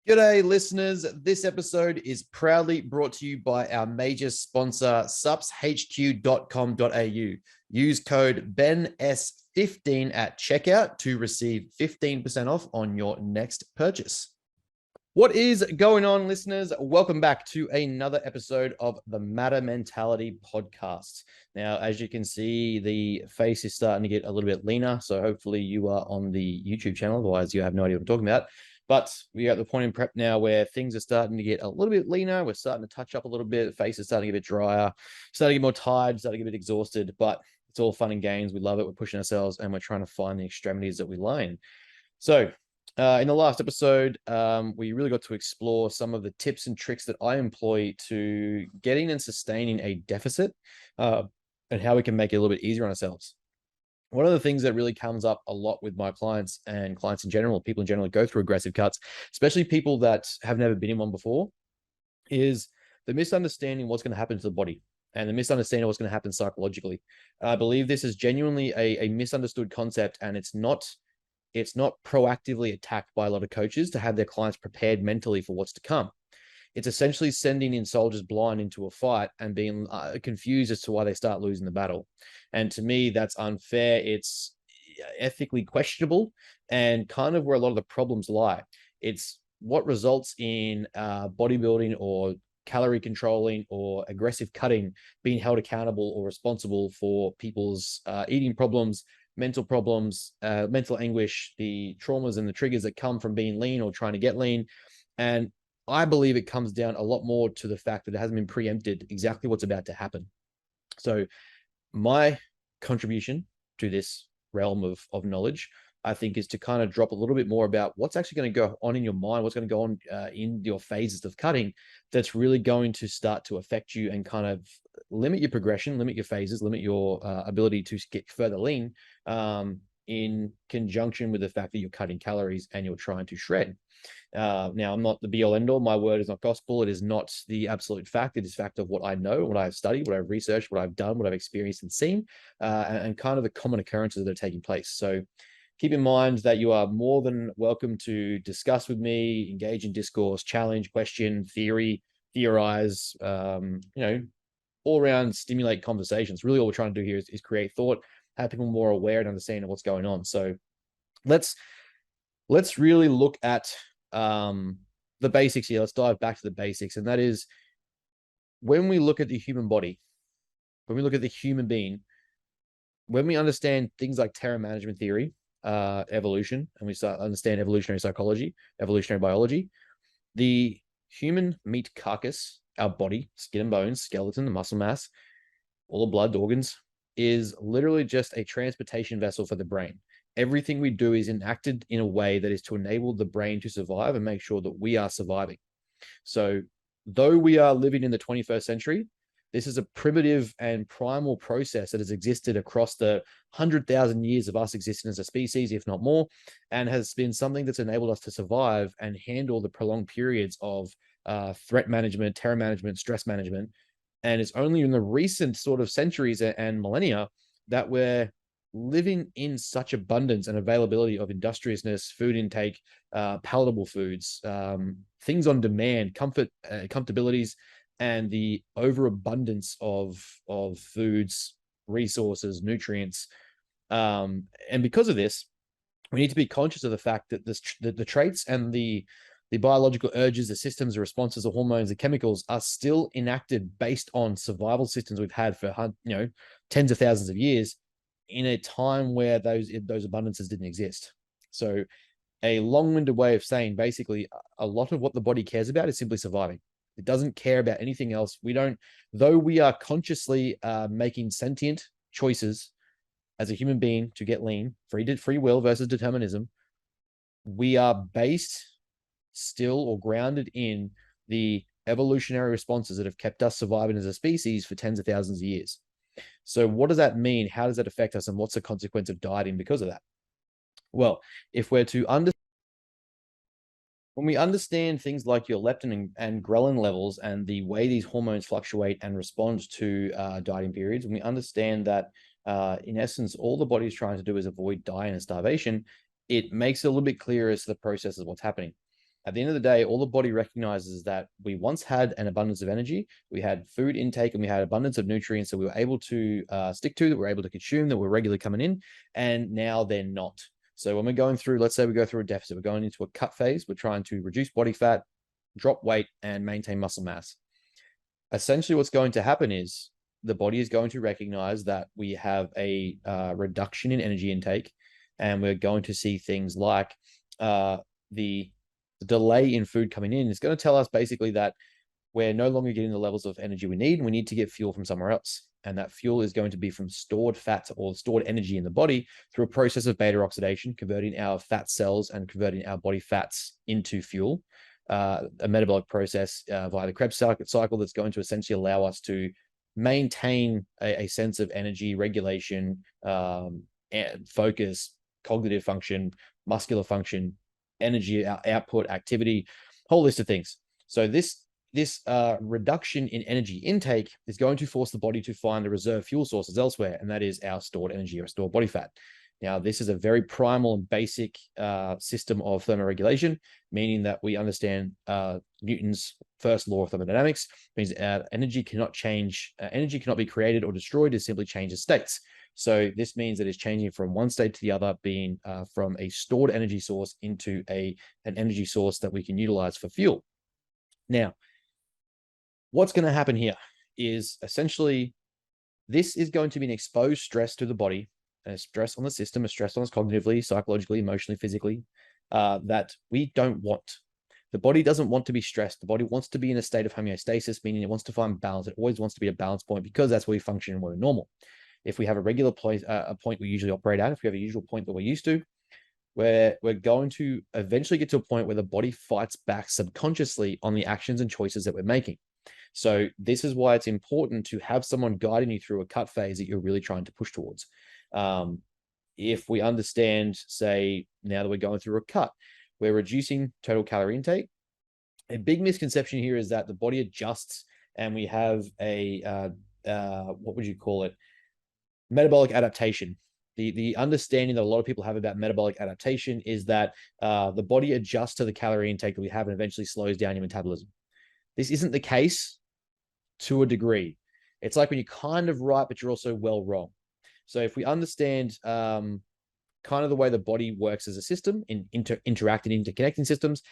G'day, listeners. This episode is proudly brought to you by our major sponsor, supshq.com.au. Use code BENS15 at checkout to receive 15% off on your next purchase. What is going on, listeners? Welcome back to another episode of the Matter Mentality podcast. Now, as you can see, the face is starting to get a little bit leaner. So hopefully you are on the YouTube channel. Otherwise, you have no idea what I'm talking about. But we are at the point in prep now where things are starting to get a little bit leaner. We're starting to touch up a little bit. The face is starting to get a bit drier, starting to get more tired, starting to get a bit exhausted. But it's all fun and games. We love it. We're pushing ourselves and we're trying to find the extremities that we lie in. So in the last episode, we really got to explore some of the tips and tricks that I employ to getting and sustaining a deficit and how we can make it a little bit easier on ourselves. One of the things that really comes up a lot with my clients and clients in general, people in general go through aggressive cuts, especially people that have never been in one before, is the misunderstanding what's going to happen to the body and the misunderstanding of what's going to happen psychologically. I believe this is genuinely a misunderstood concept, and it's not proactively attacked by a lot of coaches to have their clients prepared mentally for what's to come. It's essentially sending in soldiers blind into a fight and being confused as to why they start losing the battle. And to me, that's unfair. It's ethically questionable and kind of where a lot of the problems lie. It's what results in bodybuilding or calorie controlling or aggressive cutting being held accountable or responsible for people's eating problems, mental problems, mental anguish, the traumas and the triggers that come from being lean or trying to get lean. And I believe it comes down a lot more to the fact that it hasn't been preempted exactly what's about to happen. So my contribution to this realm of knowledge, I think, is to kind of drop a little bit more about what's actually going to go on in your mind, what's going to go on in your phases of cutting that's really going to start to affect you and kind of limit your progression, limit your phases, limit your ability to get further lean in conjunction with the fact that you're cutting calories and you're trying to shred. Now, I'm not the be all end all. My word is not gospel. It is not the absolute fact. It is fact of what I know, what I've studied, what I've researched, what I've done, what I've experienced and seen, and kind of the common occurrences that are taking place. So keep in mind that you are more than welcome to discuss with me, engage in discourse, challenge, question, theorize, all around stimulate conversations. Really all we're trying to do here is create thought, have people more aware and understand of what's going on. So let's really look at the basics here. Let's dive back to the basics. And that is, when we look at the human body, when we look at the human being, when we understand things like terror management theory, evolution, and we start to understand evolutionary psychology, evolutionary biology, the human meat carcass, our body, skin and bones, skeleton, the muscle mass, all the blood, organs, is literally just a transportation vessel for the brain. Everything we do is enacted in a way that is to enable the brain to survive and make sure that we are surviving. So though we are living in the 21st century, this is a primitive and primal process that has existed across the 100,000 years of us existing as a species, if not more, and has been something that's enabled us to survive and handle the prolonged periods of threat management, terror management, stress management. And it's only in the recent sort of centuries and millennia that we're living in such abundance and availability of industriousness, food intake, palatable foods, things on demand, comfortabilities, and the overabundance of foods, resources, nutrients. And because of this, we need to be conscious of the fact that the traits and the biological urges, the systems, the responses, the hormones, the chemicals are still enacted based on survival systems we've had for tens of thousands of years in a time where those abundances didn't exist. So a long-winded way of saying basically a lot of what the body cares about is simply surviving. It doesn't care about anything else. Though we are consciously making sentient choices as a human being to get lean, free will versus determinism, we are based still or grounded in the evolutionary responses that have kept us surviving as a species for tens of thousands of years. So what does that mean? How does that affect us? And what's the consequence of dieting because of that? Well, if we're to when we understand things like your leptin and ghrelin levels and the way these hormones fluctuate and respond to dieting periods, when we understand that in essence, all the body's trying to do is avoid dying and starvation, it makes it a little bit clearer as to the process of what's happening. At the end of the day, all the body recognizes that we once had an abundance of energy, we had food intake, and we had abundance of nutrients that we were able to stick to, that we're able to consume, that were regularly coming in, and now they're not. So when we're going through, let's say we go through a deficit, we're going into a cut phase, we're trying to reduce body fat, drop weight, and maintain muscle mass. Essentially, what's going to happen is the body is going to recognize that we have a reduction in energy intake, and we're going to see things like the delay in food coming in is going to tell us basically that we're no longer getting the levels of energy we need, and we need to get fuel from somewhere else. And that fuel is going to be from stored fat or stored energy in the body through a process of beta oxidation, converting our fat cells and converting our body fats into fuel. A metabolic process via the Krebs cycle that's going to essentially allow us to maintain a sense of energy regulation, and focus, cognitive function, muscular function, energy output, activity, whole list of things. So this reduction in energy intake is going to force the body to find the reserve fuel sources elsewhere, and that is our stored energy or stored body fat. Now, this is a very primal and basic system of thermoregulation, meaning that we understand Newton's first law of thermodynamics. It means energy cannot change, energy cannot be created or destroyed, it simply changes states. So this means that it's changing from one state to the other, being from a stored energy source into an energy source that we can utilize for fuel. Now, what's going to happen here is essentially this is going to be an exposed stress to the body, a stress on the system, a stress on us cognitively, psychologically, emotionally, physically, that we don't want. The body doesn't want to be stressed. The body wants to be in a state of homeostasis, meaning it wants to find balance. It always wants to be a balance point because that's where we function and we're normal. If we have a regular point, a point we usually operate at, if we have a usual point that we're used to, where we're going to eventually get to a point where the body fights back subconsciously on the actions and choices that we're making. So this is why it's important to have someone guiding you through a cut phase that you're really trying to push towards. If we understand, say, now that we're going through a cut, we're reducing total calorie intake. A big misconception here is that the body adjusts and we have a, what would you call it? Metabolic adaptation. The understanding that a lot of people have about metabolic adaptation is that the body adjusts to the calorie intake that we have and eventually slows down your metabolism. This isn't the case to a degree. It's like when you're kind of right, but you're also well wrong. So if we understand kind of the way the body works as a system in interacting, interconnecting systems,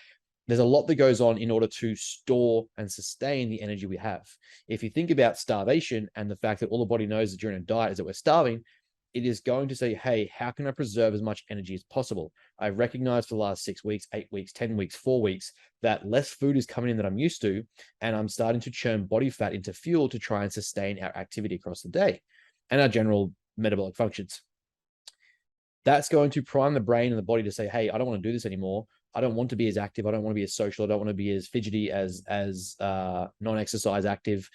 there's a lot that goes on in order to store and sustain the energy we have. If you think about starvation and the fact that all the body knows that during a diet is that we're starving, it is going to say, hey, how can I preserve as much energy as possible? I've recognized for the last 6 weeks, 8 weeks, 10 weeks, 4 weeks, that less food is coming in than I'm used to, and I'm starting to churn body fat into fuel to try and sustain our activity across the day and our general metabolic functions. That's going to prime the brain and the body to say, hey, I don't want to do this anymore. I don't want to be as active. I don't want to be as social. I don't want to be as fidgety, as non-exercise active.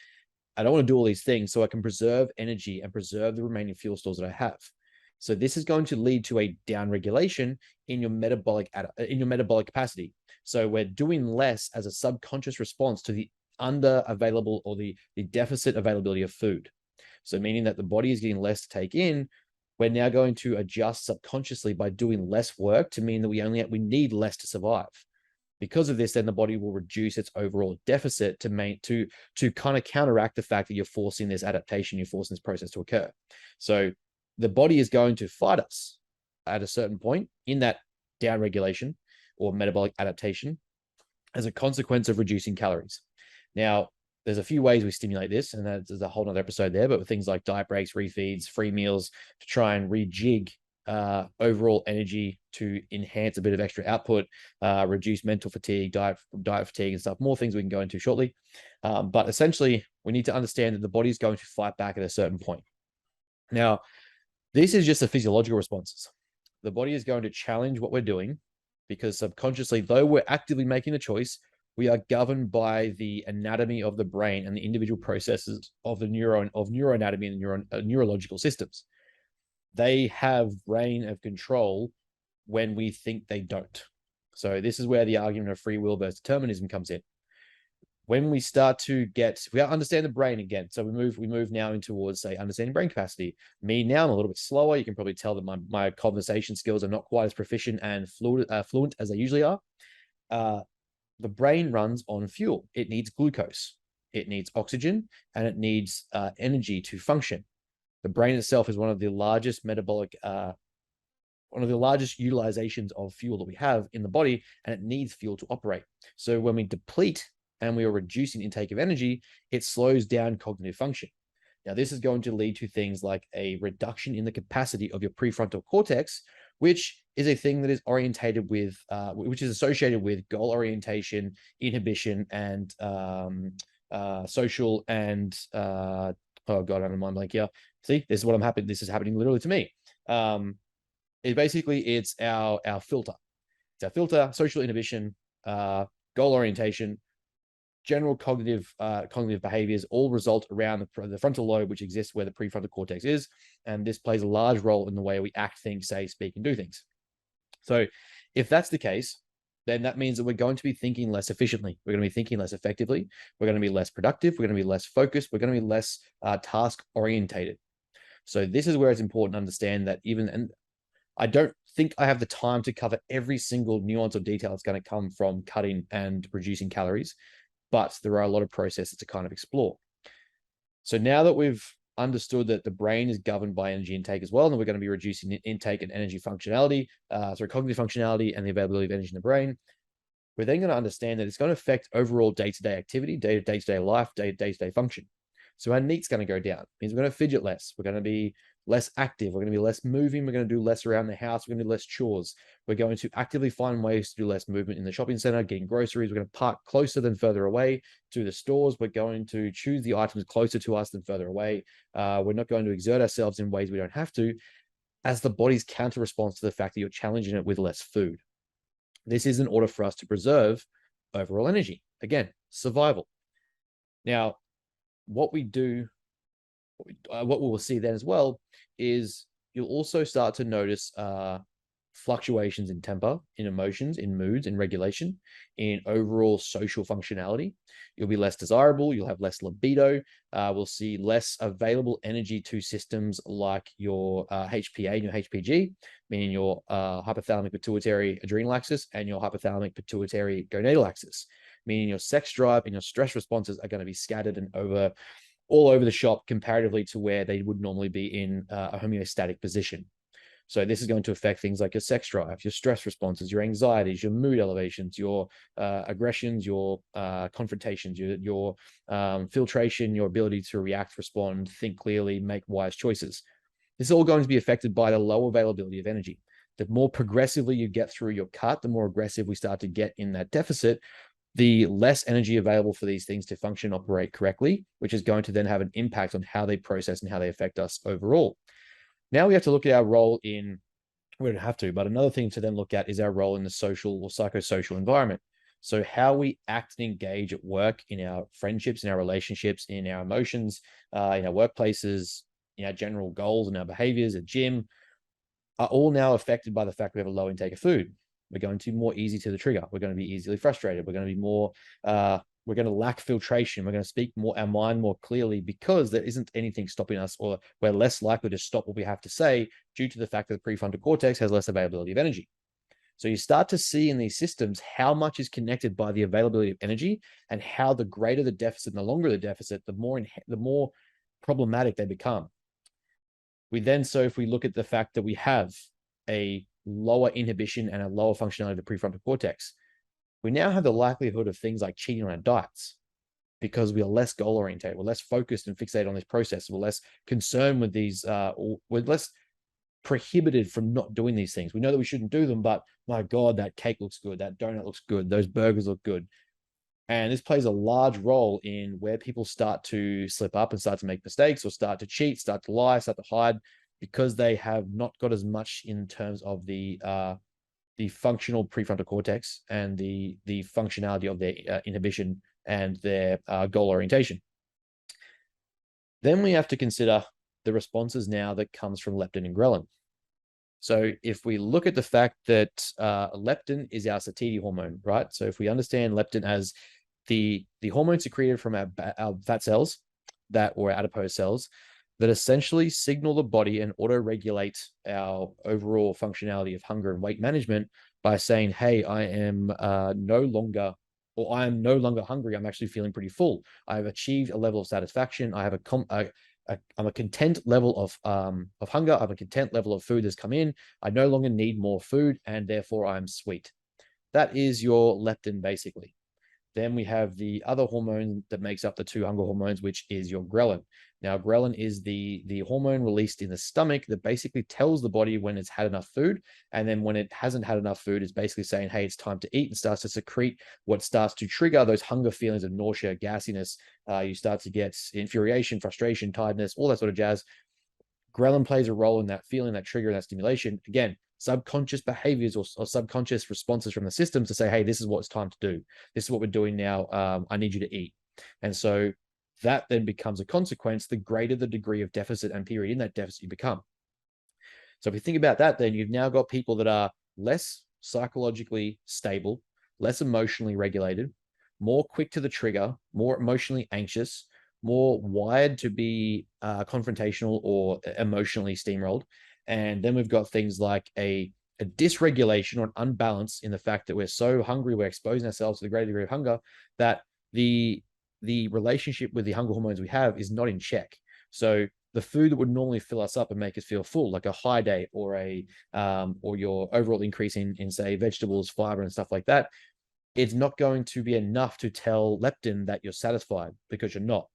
I don't want to do all these things so I can preserve energy and preserve the remaining fuel stores that I have. So this is going to lead to a downregulation in your metabolic capacity. So we're doing less as a subconscious response to the under available or the deficit availability of food. So meaning that the body is getting less to take in, we're now going to adjust subconsciously by doing less work to mean that we need less to survive. Because of this, then the body will reduce its overall deficit to kind of counteract the fact that you're forcing this adaptation, you're forcing this process to occur. So the body is going to fight us at a certain point in that downregulation or metabolic adaptation as a consequence of reducing calories. Now, there's a few ways we stimulate this, and there's a whole other episode there, but with things like diet breaks, refeeds, free meals to try and rejig overall energy to enhance a bit of extra output, reduce mental fatigue, diet fatigue and stuff, more things we can go into shortly. But essentially, we need to understand that the body is going to fight back at a certain point. Now, this is just the physiological responses. The body is going to challenge what we're doing because subconsciously, though we're actively making the choice, we are governed by the anatomy of the brain and the individual processes of the neuroanatomy and neurological systems. They have reign of control when we think they don't. So this is where the argument of free will versus determinism comes in. When we start to understand the brain again. So we move now in towards, say, understanding brain capacity. Me now, I'm a little bit slower. You can probably tell that my conversation skills are not quite as proficient and fluent as they usually are. The brain runs on fuel. It needs glucose, it needs oxygen, and it needs energy to function. The brain itself is one of the largest one of the largest utilizations of fuel that we have in the body, and it needs fuel to operate. So when we deplete and we are reducing intake of energy, it slows down cognitive function. Now, this is going to lead to things like a reduction in the capacity of your prefrontal cortex, which is a thing that is orientated with, which is associated with goal orientation, inhibition, and social and oh god, I'm mind blank here. See, this is what I'm happy. This is happening literally to me. It's our filter. It's our filter, social inhibition, goal orientation, general cognitive behaviors all result around the frontal lobe, which exists where the prefrontal cortex is. And this plays a large role in the way we act, think, say, speak, and do things. So if that's the case, then that means that we're going to be thinking less efficiently. We're going to be thinking less effectively. We're going to be less productive. We're going to be less focused. We're going to be less task orientated. So this is where it's important to understand that and I don't think I have the time to cover every single nuance or detail that's going to come from cutting and reducing calories, but there are a lot of processes to kind of explore. So now that we've understood that the brain is governed by energy intake as well, and we're going to be reducing intake and energy functionality, cognitive functionality and the availability of energy in the brain, we're then going to understand that it's going to affect overall day-to-day activity, day-to-day life, day-to-day function. So our NEAT's going to go down. It means we're going to fidget less. We're going to be less active. We're going to be less moving. We're going to do less around the house. We're going to do less chores. We're going to actively find ways to do less movement in the shopping center, getting groceries. We're going to park closer than further away to the stores. We're going to choose the items closer to us than further away. We're not going to exert ourselves in ways we don't have to, as the body's counter response to the fact that you're challenging it with less food. This is in order for us to preserve overall energy. Again, survival. Now, what we will see then as well is you'll also start to notice fluctuations in temper, in emotions, in moods, in regulation, in overall social functionality. You'll be less desirable. You'll have less libido. We'll see less available energy to systems like your HPA and your HPG, meaning your hypothalamic pituitary adrenal axis and your hypothalamic pituitary gonadal axis, meaning your sex drive and your stress responses are going to be scattered and all over the shop comparatively to where they would normally be in a homeostatic position. So this is going to affect things like your sex drive, your stress responses, your anxieties, your mood elevations, your aggressions, your confrontations, your filtration, your ability to react, respond, think clearly, make wise choices. This is all going to be affected by the low availability of energy. The more progressively you get through your cut, the more aggressive we start to get in that deficit, the less energy available for these things to function, operate correctly, which is going to then have an impact on how they process and how they affect us overall. Now we have to look at our role in, we don't have to, but another thing to then look at is our role in the social or psychosocial environment. So how we act and engage at work, in our friendships, in our relationships, in our emotions, in our workplaces, in our general goals and our behaviors at gym, are all now affected by the fact we have a low intake of food. We're going to be more easy to the trigger. We're going to be easily frustrated. We're going to be more, we're going to lack filtration. We're going to speak our mind more clearly because there isn't anything stopping us, or we're less likely to stop what we have to say due to the fact that the prefrontal cortex has less availability of energy. So you start to see in these systems how much is connected by the availability of energy, and how the greater the deficit and the longer the deficit, the more problematic they become. So if we look at the fact that we have a lower inhibition and a lower functionality of the prefrontal cortex, we now have the likelihood of things like cheating on our diets because we are less goal oriented. We're less focused and fixated on this process. We're less concerned with these, we're less prohibited from not doing these things. We know that we shouldn't do them, but my God, that cake looks good. That donut looks good. Those burgers look good. And this plays a large role in where people start to slip up and start to make mistakes, or start to cheat, start to lie, start to hide, because they have not got as much in terms of the functional prefrontal cortex and the functionality of their inhibition and their goal orientation. Then we have to consider the responses now that comes from leptin and ghrelin. So if we look at the fact that leptin is our satiety hormone, right? So if we understand leptin as the hormone secreted from our fat cells or adipose cells that essentially signal the body and auto-regulate our overall functionality of hunger and weight management by saying, hey, I am no longer or I am no longer hungry. I'm actually feeling pretty full. I've achieved a level of satisfaction. I have I'm a content level of hunger. I have a content level of food that's come in. I no longer need more food, and therefore I'm sweet. That is your leptin, basically. Then we have the other hormone that makes up the two hunger hormones, which is your ghrelin. Now, ghrelin is the hormone released in the stomach that basically tells the body when it's had enough food. And then when it hasn't had enough food, it's basically saying, hey, it's time to eat, and starts to secrete what starts to trigger those hunger feelings of nausea, gassiness. You start to get infuriation, frustration, tiredness, all that sort of jazz. Ghrelin plays a role in that feeling, that trigger, that stimulation. Again, subconscious behaviors or subconscious responses from the systems to say, hey, this is what it's time to do. This is what we're doing now. I need you to eat. And so that then becomes a consequence, the greater the degree of deficit and period in that deficit you become. So if you think about that, then you've now got people that are less psychologically stable, less emotionally regulated, more quick to the trigger, more emotionally anxious, more wired to be confrontational or emotionally steamrolled. And then we've got things like a dysregulation or an unbalance in the fact that we're so hungry, we're exposing ourselves to the greater degree of hunger, that the relationship with the hunger hormones we have is not in check. So the food that would normally fill us up and make us feel full, like a high day or or your overall increase in say vegetables, fiber, and stuff like that, it's not going to be enough to tell leptin that you're satisfied, because you're not.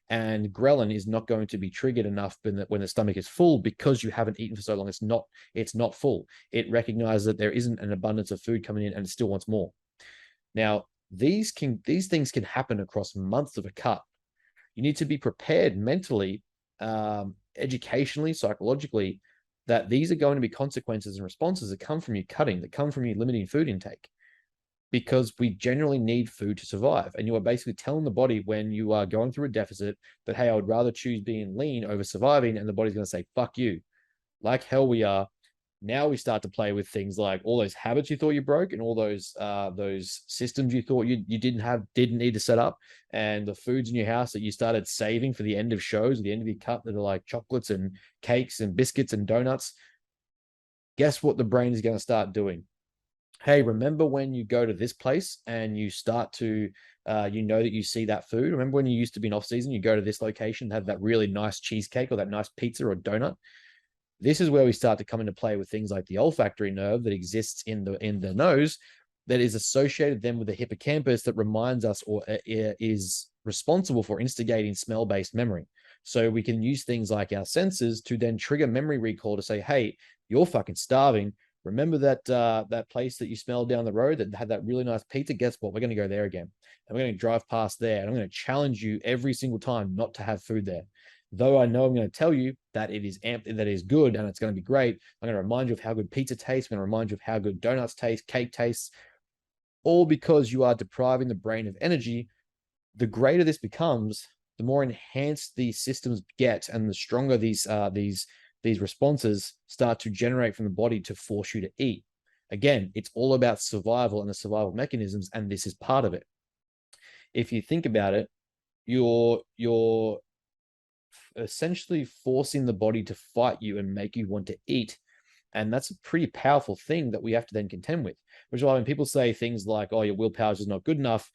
And ghrelin is not going to be triggered enough when the stomach is full, because you haven't eaten for so long. It's not full. It recognizes that there isn't an abundance of food coming in, and it still wants more. Now, these things can happen across months of a cut. You need to be prepared mentally, educationally, psychologically, that these are going to be consequences and responses that come from you cutting, that come from you limiting food intake, because we generally need food to survive. And you are basically telling the body, when you are going through a deficit, that, hey, I would rather choose being lean over surviving. And the body's going to say, fuck you. Like hell we are. Now we start to play with things like all those habits you thought you broke, and all those systems you thought you didn't need to set up, and the foods in your house that you started saving for the end of shows, the end of your cut, that are like chocolates and cakes and biscuits and donuts. Guess what the brain is going to start doing? Hey, remember when you go to this place and you start to, that you see that food? Remember when you used to be in off season, you go to this location, have that really nice cheesecake or that nice pizza or donut? This is where we start to come into play with things like the olfactory nerve that exists in the nose, that is associated then with the hippocampus, that reminds us or is responsible for instigating smell-based memory. So we can use things like our senses to then trigger memory recall to say, hey, you're fucking starving. Remember that place that you smelled down the road that had that really nice pizza? Guess what? We're going to go there again. And we're going to drive past there. And I'm going to challenge you every single time not to have food there. Though I know I'm going to tell you that it is that it is good and it's going to be great, I'm going to remind you of how good pizza tastes. I'm going to remind you of how good donuts taste, cake tastes, all because you are depriving the brain of energy. The greater this becomes, the more enhanced these systems get, and the stronger these responses start to generate from the body to force you to eat. Again, it's all about survival and the survival mechanisms, and this is part of it. If you think about it, you're essentially forcing the body to fight you and make you want to eat. And that's a pretty powerful thing that we have to then contend with, which is why when people say things like, oh, your willpower is not good enough,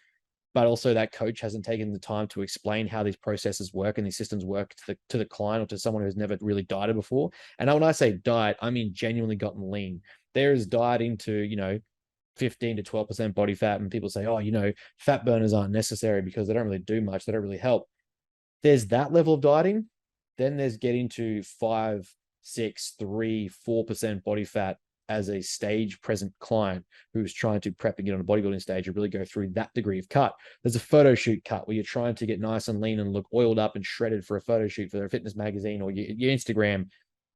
but also that coach hasn't taken the time to explain how these processes work and these systems work to the client or to someone who's never really dieted before. And when I say diet, I mean genuinely gotten lean. There is dieting to, 15 to 12% body fat. And people say, oh, fat burners aren't necessary because they don't really do much. They don't really help. There's that level of dieting. Then there's getting to 5, 6, 3, 4% body fat as a stage present client who's trying to prep and get on a bodybuilding stage and really go through that degree of cut. There's a photo shoot cut where you're trying to get nice and lean and look oiled up and shredded for a photo shoot for their fitness magazine or your Instagram.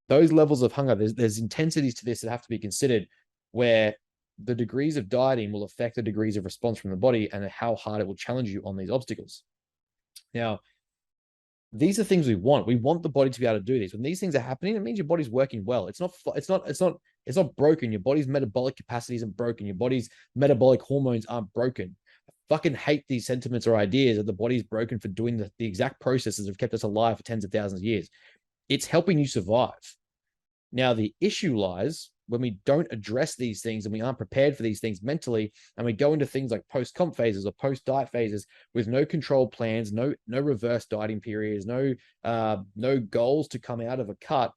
Those levels of hunger, there's intensities to this that have to be considered, where the degrees of dieting will affect the degrees of response from the body and how hard it will challenge you on these obstacles. Now, these are things we want. We want the body to be able to do these. When these things are happening, it means your body's working well. It's not broken. Your body's metabolic capacity isn't broken. Your body's metabolic hormones aren't broken. I fucking hate these sentiments or ideas that the body's broken for doing the exact processes that have kept us alive for tens of thousands of years. It's helping you survive. Now, the issue lies when we don't address these things and we aren't prepared for these things mentally, and we go into things like post-comp phases or post-diet phases with no control plans, no reverse dieting periods, no goals to come out of a cut,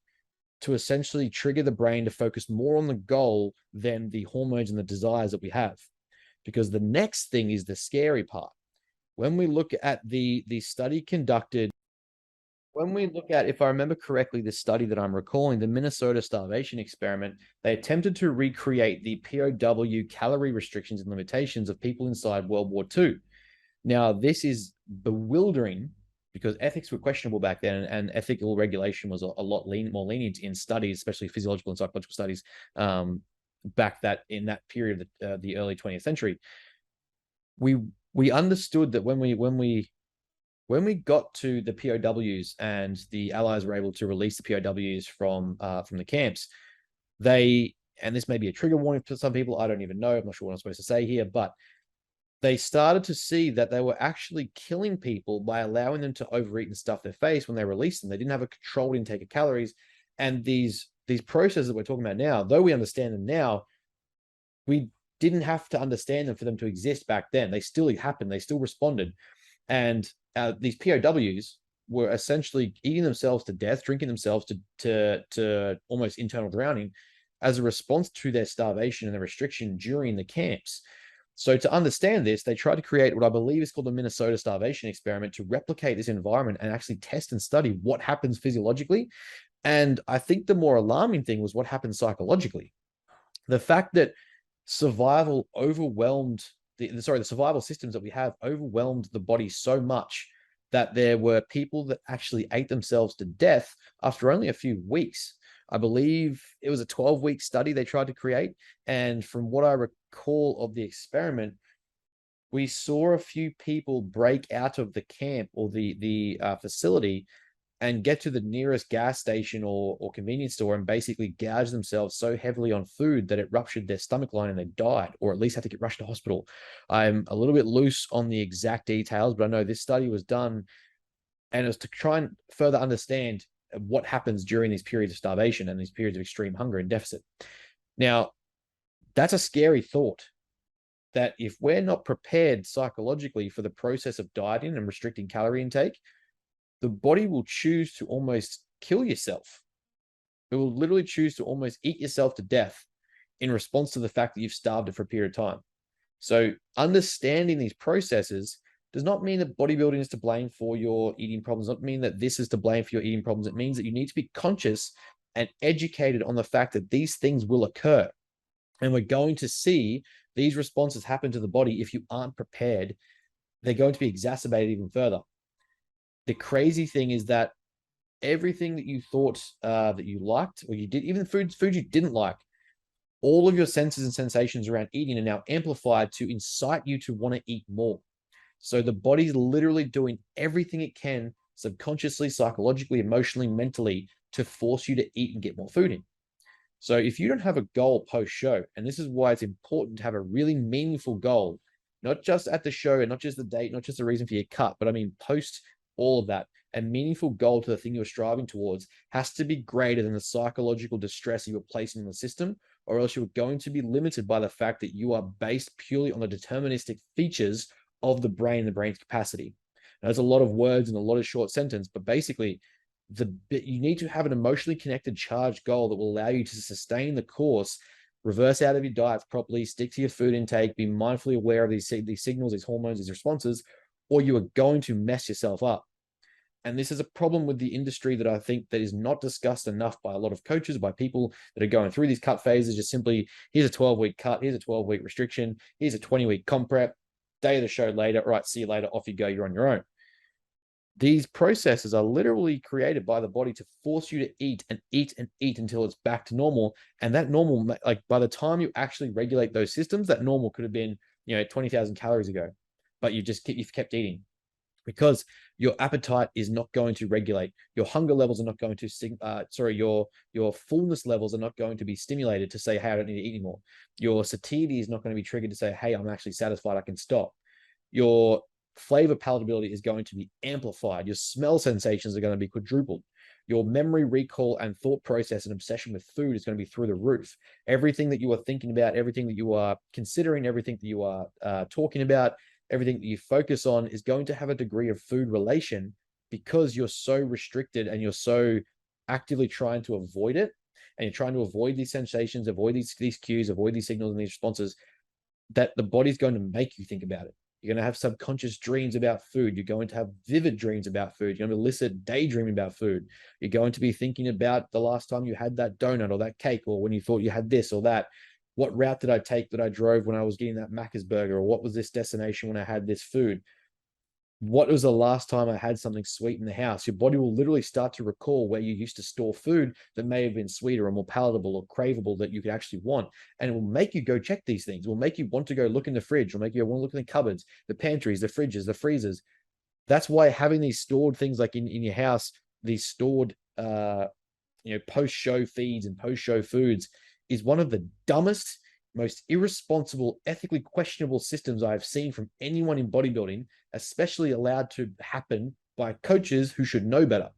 to essentially trigger the brain to focus more on the goal than the hormones and the desires that we have. Because the next thing is the scary part. When we look at the study conducted, if I remember correctly, the study that I'm recalling, the Minnesota starvation experiment, they attempted to recreate the POW calorie restrictions and limitations of people inside World War II. Now, this is bewildering because ethics were questionable back then, and ethical regulation was a lot more lenient in studies, especially physiological and psychological studies, in that period of the early 20th century. We understood that when we got to the POWs and the Allies were able to release the POWs from the camps, and this may be a trigger warning for some people, I don't even know, I'm not sure what I'm supposed to say here, but they started to see that they were actually killing people by allowing them to overeat and stuff their face when they released them. They didn't have a controlled intake of calories. And these processes that we're talking about now, though we understand them now, we didn't have to understand them for them to exist back then. They still happened. They still responded. And these POWs were essentially eating themselves to death, drinking themselves to almost internal drowning as a response to their starvation and their restriction during the camps. So to understand this, they tried to create what I believe is called the Minnesota starvation experiment to replicate this environment and actually test and study what happens physiologically. And I think the more alarming thing was what happened psychologically. The fact that survival overwhelmed the survival systems that we have overwhelmed the body so much that there were people that actually ate themselves to death after only a few weeks. I believe it was a 12-week study they tried to create. And from what I recall of the experiment, we saw a few people break out of the camp or the facility and get to the nearest gas station or convenience store and basically gouge themselves so heavily on food that it ruptured their stomach line and they died, or at least had to get rushed to hospital. I'm a little bit loose on the exact details, but I know this study was done and it was to try and further understand what happens during these periods of starvation and these periods of extreme hunger and deficit. Now, that's a scary thought, that if we're not prepared psychologically for the process of dieting and restricting calorie intake, the body will choose to almost kill yourself. It will literally choose to almost eat yourself to death in response to the fact that you've starved it for a period of time. So understanding these processes does not mean that bodybuilding is to blame for your eating problems. Does not mean that this is to blame for your eating problems. It means that you need to be conscious and educated on the fact that these things will occur. And we're going to see these responses happen to the body. If you aren't prepared, they're going to be exacerbated even further. The crazy thing is that everything that you thought that you liked, or you did, even food you didn't like, all of your senses and sensations around eating are now amplified to incite you to want to eat more. So the body's literally doing everything it can subconsciously, psychologically, emotionally, mentally to force you to eat and get more food in. So if you don't have a goal post-show, and this is why it's important to have a really meaningful goal, not just at the show and not just the date, not just the reason for your cut, but I mean post all of that, a meaningful goal to the thing you're striving towards has to be greater than the psychological distress you were placing in the system, or else you're going to be limited by the fact that you are based purely on the deterministic features of the brain and the brain's capacity. Now, there's a lot of words and a lot of short sentence, but basically you need to have an emotionally connected charged goal that will allow you to sustain the course, reverse out of your diets properly, stick to your food intake, be mindfully aware of these signals, these hormones, these responses, or you are going to mess yourself up. And this is a problem with the industry that I think that is not discussed enough by a lot of coaches, by people that are going through these cut phases. Just simply, here's a 12-week cut, here's a 12-week restriction, here's a 20-week comp prep, day of the show later, all right, see you later, off you go, you're on your own. These processes are literally created by the body to force you to eat and eat and eat until it's back to normal. And that normal, like by the time you actually regulate those systems, that normal could have been, 20,000 calories ago, but you've kept eating because your appetite is not going to regulate. Your hunger levels are not going to, your fullness levels are not going to be stimulated to say, hey, I don't need to eat anymore. Your satiety is not going to be triggered to say, hey, I'm actually satisfied, I can stop. Your flavor palatability is going to be amplified. Your smell sensations are going to be quadrupled. Your memory, recall, and thought process and obsession with food is going to be through the roof. Everything that you are thinking about, everything that you are considering, everything that you are talking about, everything that you focus on is going to have a degree of food relation, because you're so restricted and you're so actively trying to avoid it, and you're trying to avoid these sensations, avoid these cues, avoid these signals and these responses, that the body's going to make you think about it. You're going to have subconscious dreams about food. You're going to have vivid dreams about food. You're going to elicit daydreaming about food. You're going to be thinking about the last time you had that donut or that cake, or when you thought you had this or that. What route did I take that I drove when I was getting that Macca's burger? Or what was this destination when I had this food? What was the last time I had something sweet in the house? Your body will literally start to recall where you used to store food that may have been sweeter or more palatable or craveable that you could actually want. And it will make you go check these things. It will make you want to go look in the fridge. It will make you want to look in the cupboards, the pantries, the fridges, the freezers. That's why having these stored things like in your house, these stored post-show feeds and post-show foods is one of the dumbest, most irresponsible, ethically questionable systems I've seen from anyone in bodybuilding, especially allowed to happen by coaches who should know better.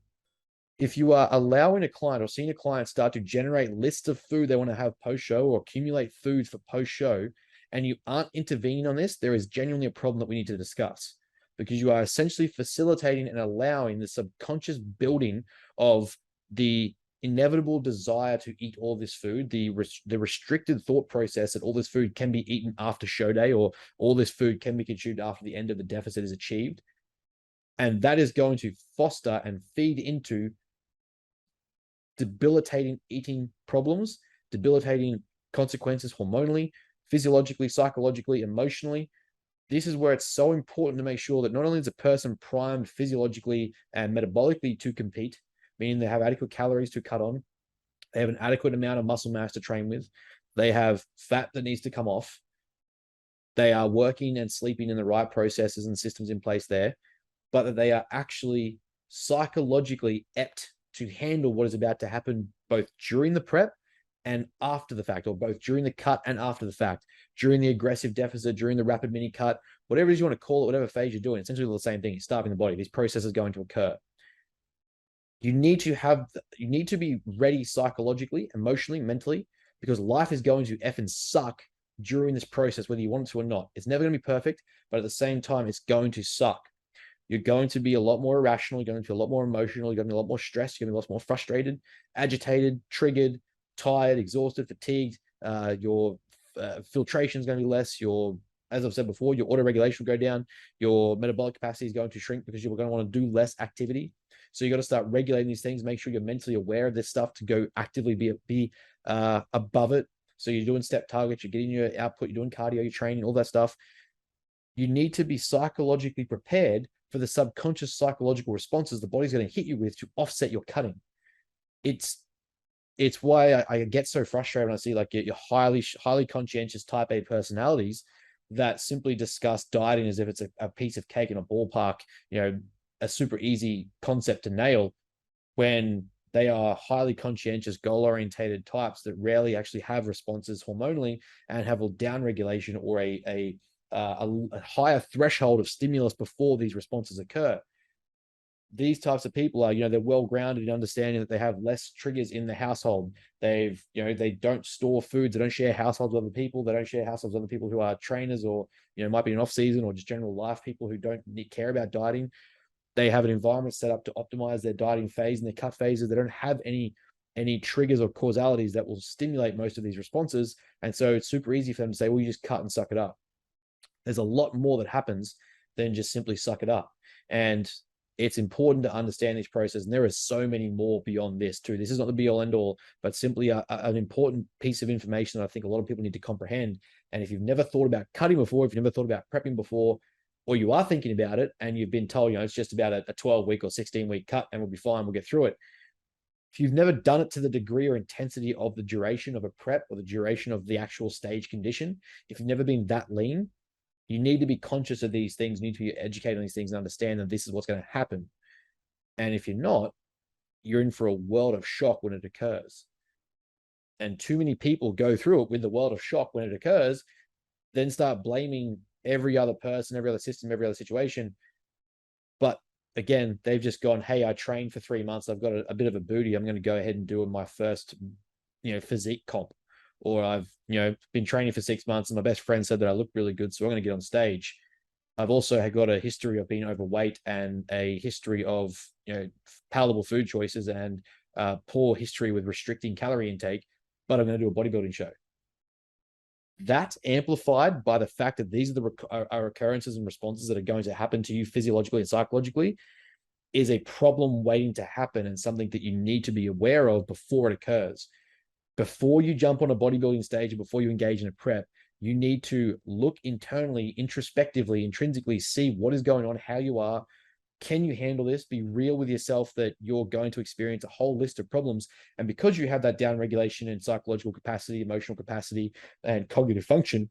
If you are allowing a client or seeing a client start to generate lists of food they want to have post-show or accumulate foods for post-show, and you aren't intervening on this, there is genuinely a problem that we need to discuss, because you are essentially facilitating and allowing the subconscious building of the inevitable desire to eat all this food, the restricted thought process that all this food can be eaten after show day, or all this food can be consumed after the end of the deficit is achieved. And that is going to foster and feed into debilitating eating problems, debilitating consequences hormonally, physiologically, psychologically, emotionally. This is where it's so important to make sure that not only is a person primed physiologically and metabolically to compete, meaning they have adequate calories to cut on, they have an adequate amount of muscle mass to train with, they have fat that needs to come off, they are working and sleeping in the right processes and systems in place there, but that they are actually psychologically apt to handle what is about to happen both during the prep and after the fact, or both during the cut and after the fact, during the aggressive deficit, during the rapid mini cut, whatever it is you want to call it, whatever phase you're doing, essentially the same thing. You're starving the body. These processes are going to occur. You need to be ready psychologically, emotionally, mentally, because life is going to effing suck during this process, whether you want it to or not. It's never going to be perfect, but at the same time, it's going to suck. You're going to be a lot more irrational. You're going to be a lot more emotional. You're going to be a lot more stressed. You're going to be a lot more frustrated, agitated, triggered, tired, exhausted, fatigued. Your filtration is going to be less. As I've said before, your autoregulation will go down. Your metabolic capacity is going to shrink because you're going to want to do less activity. So you got to start regulating these things. Make sure you're mentally aware of this stuff to go actively be above it. So you're doing step targets, you're getting your output, you're doing cardio, you're training, all that stuff. You need to be psychologically prepared for the subconscious psychological responses the body's going to hit you with to offset your cutting. It's why I get so frustrated when I see like your highly conscientious type A personalities that simply discuss dieting as if it's a piece of cake in a ballpark, a super easy concept to nail, when they are highly conscientious, goal-orientated types that rarely actually have responses hormonally and have a down regulation or a higher threshold of stimulus before these responses occur. These types of people are, they're well-grounded in understanding that they have less triggers in the household. They don't store foods. They don't share households with other people. They don't share households with other people who are trainers or, might be in off-season or just general life people who don't care about dieting. They have an environment set up to optimize their dieting phase and their cut phases. They don't have any triggers or causalities that will stimulate most of these responses. And so it's super easy for them to say, well, you just cut and suck it up. There's a lot more that happens than just simply suck it up. And it's important to understand this process. And there are so many more beyond this too. This is not the be all end all, but simply an important piece of information that I think a lot of people need to comprehend. And if you've never thought about cutting before, if you've never thought about prepping before, or you are thinking about it and you've been told, it's just about a 12-week or 16-week cut and we'll be fine, we'll get through it. If you've never done it to the degree or intensity of the duration of a prep or the duration of the actual stage condition, if you've never been that lean, you need to be conscious of these things, you need to be educated on these things and understand that this is what's going to happen. And if you're not, you're in for a world of shock when it occurs. And too many people go through it with the world of shock when it occurs, then start blaming every other person, every other system, every other situation. But again, they've just gone, hey, I trained for 3 months. I've got a bit of a booty. I'm going to go ahead and do my first, physique comp. Or I've, been training for 6 months and my best friend said that I look really good. So I'm going to get on stage. I've also got a history of being overweight and a history of, palatable food choices and poor history with restricting calorie intake, but I'm going to do a bodybuilding show. That's amplified by the fact that these are the occurrences and responses that are going to happen to you physiologically and psychologically, is a problem waiting to happen and something that you need to be aware of before it occurs. Before you jump on a bodybuilding stage and before you engage in a prep, you need to look internally, introspectively, intrinsically, see what is going on, how you are. Can you handle this? Be real with yourself that you're going to experience a whole list of problems. And because you have that down regulation and psychological capacity, emotional capacity, and cognitive function,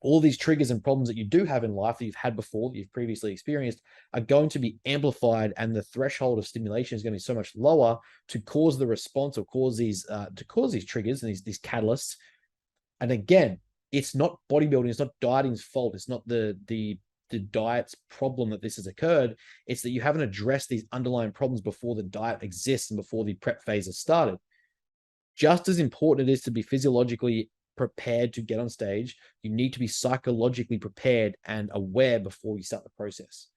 all these triggers and problems that you do have in life that you've had before, that you've previously experienced, are going to be amplified, and the threshold of stimulation is going to be so much lower to cause the response or cause these triggers and these catalysts. And again, it's not bodybuilding, it's not dieting's fault, it's not the diet's problem that this has occurred. It's that you haven't addressed these underlying problems before the diet exists and before the prep phase has started. Just as important it is to be physiologically prepared to get on stage, you need to be psychologically prepared and aware before you start the process.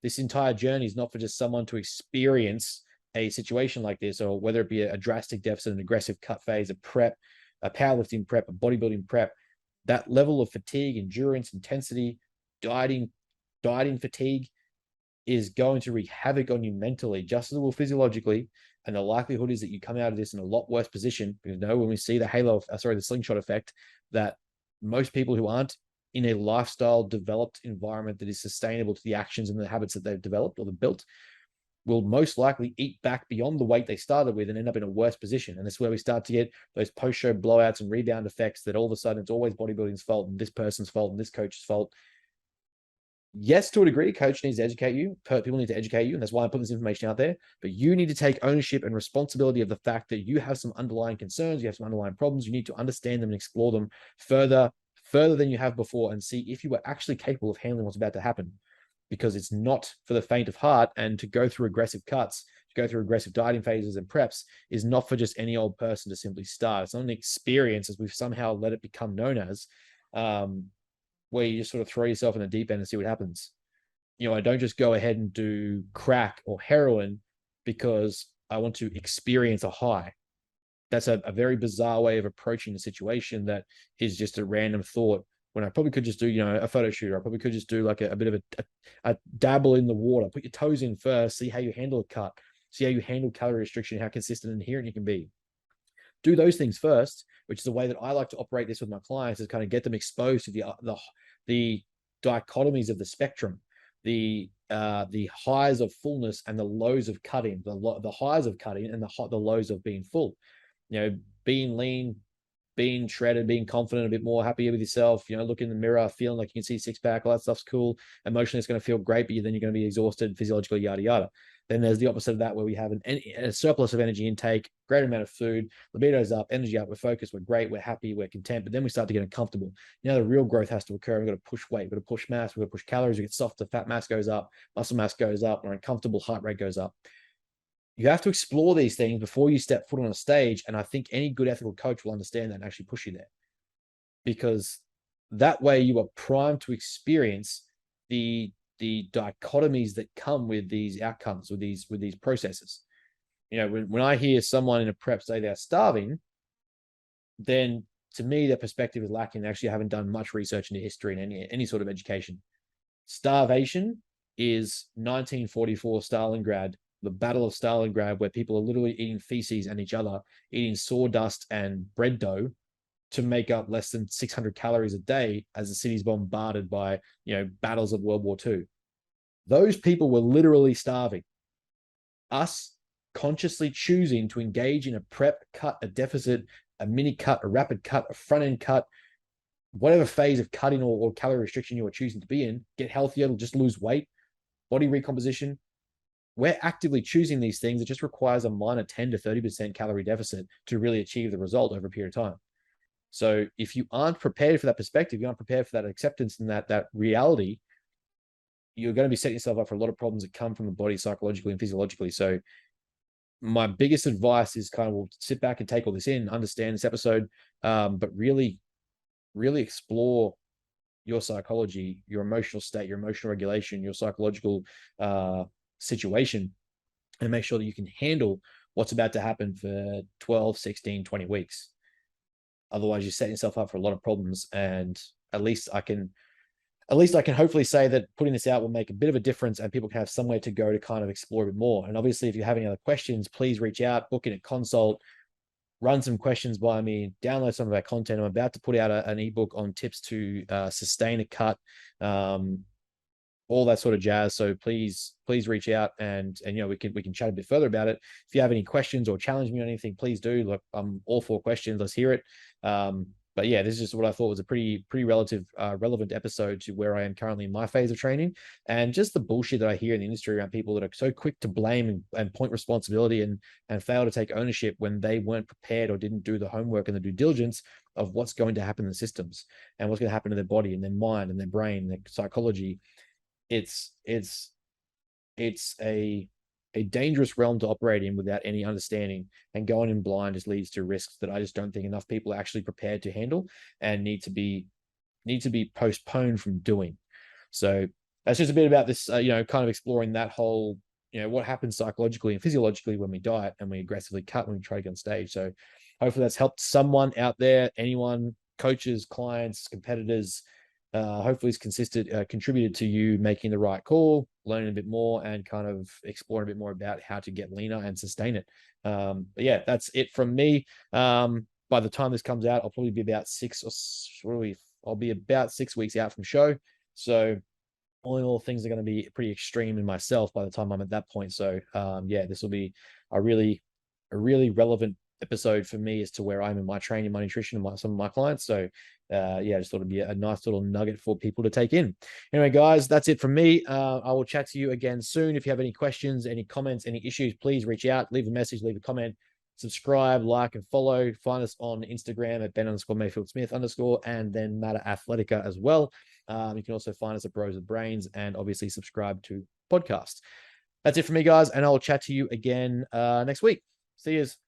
This entire journey is not for just someone to experience a situation like this, or whether it be a drastic deficit, an aggressive cut phase, a prep, a powerlifting prep, a bodybuilding prep. That level of fatigue, endurance, intensity, dieting fatigue is going to wreak havoc on you mentally, just as it will physiologically. And the likelihood is that you come out of this in a lot worse position, because when we see the slingshot effect, that most people who aren't in a lifestyle developed environment that is sustainable to the actions and the habits that they've developed or they've built will most likely eat back beyond the weight they started with and end up in a worse position. And this is where we start to get those post-show blowouts and rebound effects, that all of a sudden it's always bodybuilding's fault and this person's fault and this coach's fault. Yes, to a degree, coach needs to educate you. People need to educate you, and that's why I'm putting this information out there. But you need to take ownership and responsibility of the fact that you have some underlying concerns, you have some underlying problems. You need to understand them and explore them further than you have before, and see if you are actually capable of handling what's about to happen. Because it's not for the faint of heart, and to go through aggressive cuts, to go through aggressive dieting phases and preps is not for just any old person to simply start. It's not an experience, as we've somehow let it become known as, where you just sort of throw yourself in the deep end and see what happens. I don't just go ahead and do crack or heroin because I want to experience a high. That's a very bizarre way of approaching the situation. That is just a random thought, when I probably could just do, a photo shoot. I probably could just do like a bit of a dabble in the water, put your toes in first, see how you handle a cut, see how you handle calorie restriction, how consistent and adherent you can be. Do those things first, which is the way that I like to operate this with my clients, is kind of get them exposed to the dichotomies of the spectrum, the highs of fullness and the lows of cutting, the highs of cutting and the lows of being full. Being lean, being shredded, being confident, a bit more happy with yourself, look in the mirror, feeling like you can see six pack, all that stuff's cool. Emotionally, it's going to feel great, but then you're going to be exhausted physiologically, yada, yada. Then there's the opposite of that, where we have a surplus of energy intake, great amount of food, libido's up, energy up, we're focused, we're great, we're happy, we're content, but then we start to get uncomfortable. Now the real growth has to occur. We've got to push weight, we've got to push mass, we've got to push calories, we get softer, fat mass goes up, muscle mass goes up, we're uncomfortable, heart rate goes up. You have to explore these things before you step foot on a stage. And I think any good ethical coach will understand that and actually push you there, because that way you are primed to experience the dichotomies that come with these outcomes, with these processes. When I hear someone in a prep say they're starving, then to me, their perspective is lacking. They actually haven't done much research into history and any sort of education. Starvation is 1944 Stalingrad, the Battle of Stalingrad, where people are literally eating feces and each other, eating sawdust and bread dough to make up less than 600 calories a day as the city's bombarded by, battles of World War II. Those people were literally starving. Us consciously choosing to engage in a prep, cut, a deficit, a mini cut, a rapid cut, a front end cut, whatever phase of cutting or calorie restriction you are choosing to be in, get healthier, just lose weight, body recomposition. We're actively choosing these things. It just requires a minor 10 to 30% calorie deficit to really achieve the result over a period of time. So if you aren't prepared for that perspective, you aren't prepared for that acceptance and that reality, you're going to be setting yourself up for a lot of problems that come from the body psychologically and physiologically. So my biggest advice is kind of, well, sit back and take all this in, understand this episode, but really, really explore your psychology, your emotional state, your emotional regulation, your psychological situation, and make sure that you can handle what's about to happen for 12, 16, 20 weeks. Otherwise, you're setting yourself up for a lot of problems. And at least I can hopefully say that putting this out will make a bit of a difference, and people can have somewhere to go to kind of explore a bit more. And obviously, if you have any other questions, please reach out, book in a consult, run some questions by me, download some of our content. I'm about to put out an ebook on tips to sustain a cut, all that sort of jazz. So please reach out, and we can chat a bit further about it. If you have any questions or challenge me on anything, please do. Look, I'm all for questions. Let's hear it. But yeah, this is just what I thought was a pretty relevant episode to where I am currently in my phase of training, and just the bullshit that I hear in the industry around people that are so quick to blame and point responsibility and fail to take ownership when they weren't prepared or didn't do the homework and the due diligence of what's going to happen in the systems and what's going to happen to their body and their mind and their brain, their psychology. It's a dangerous realm to operate in without any understanding, and going in blind just leads to risks that I just don't think enough people are actually prepared to handle and need to be postponed from doing. So that's just a bit about this, kind of exploring that whole, what happens psychologically and physiologically when we diet and we aggressively cut when we try to get on stage. So hopefully that's helped someone out there, anyone, coaches, clients, competitors. Hopefully it's contributed to you making the right call, learning a bit more, and kind of exploring a bit more about how to get leaner and sustain it. But yeah, that's it from me. By the time this comes out, I'll probably be about I'll be about 6 weeks out from show. So all in all, things are going to be pretty extreme in myself by the time I'm at that point. So yeah, this will be a really relevant episode for me as to where I'm in my training, my nutrition, and some of my clients. So yeah, I just thought it'd be a nice little nugget for people to take in. Anyway, guys, that's it from me. I will chat to you again soon. If you have any questions, any comments, any issues, please reach out, leave a message, leave a comment, subscribe, like, and follow. Find us on Instagram at Ben_Mayfield_Smith_ and then Matter Athletica as well. You can also find us at Bros with Brains, and obviously subscribe to podcasts. That's it for me, guys, and I'll chat to you again next week. See yous.